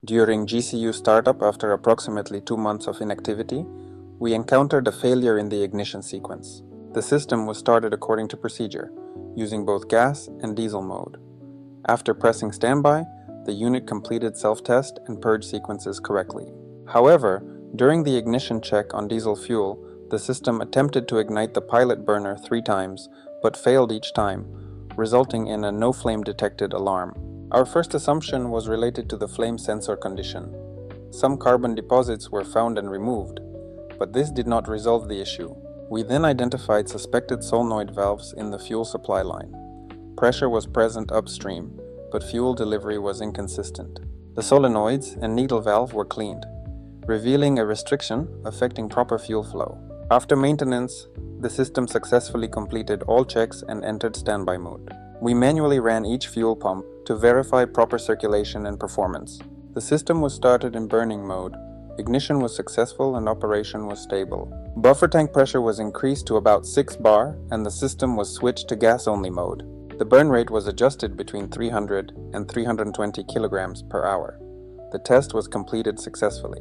During GCU startup after approximately 2 months of inactivity, we encountered a failure in the ignition sequence. The system was started according to procedure, using both gas and diesel mode. After pressing standby, the unit completed self-test and purge sequences correctly. However, during the ignition check on diesel fuel, the system attempted to ignite the pilot burner 3 times, but failed each time, resulting in a no flame detected alarm. Our first assumption was related to the flame sensor condition. Some carbon deposits were found and removed, but this did not resolve the issue. We then identified suspected solenoid valves in the fuel supply line. Pressure was present upstream, but fuel delivery was inconsistent. The solenoids and needle valve were cleaned, revealing a restriction affecting proper fuel flow. After maintenance, the system successfully completed all checks and entered standby mode. We manually ran each fuel pump to verify proper circulation and performance. The system was started in burning mode. Ignition was successful and operation was stable. Buffer tank pressure was increased to about 6 bar and the system was switched to gas-only mode. The burn rate was adjusted between 300 and 320 kilograms per hour. The test was completed successfully.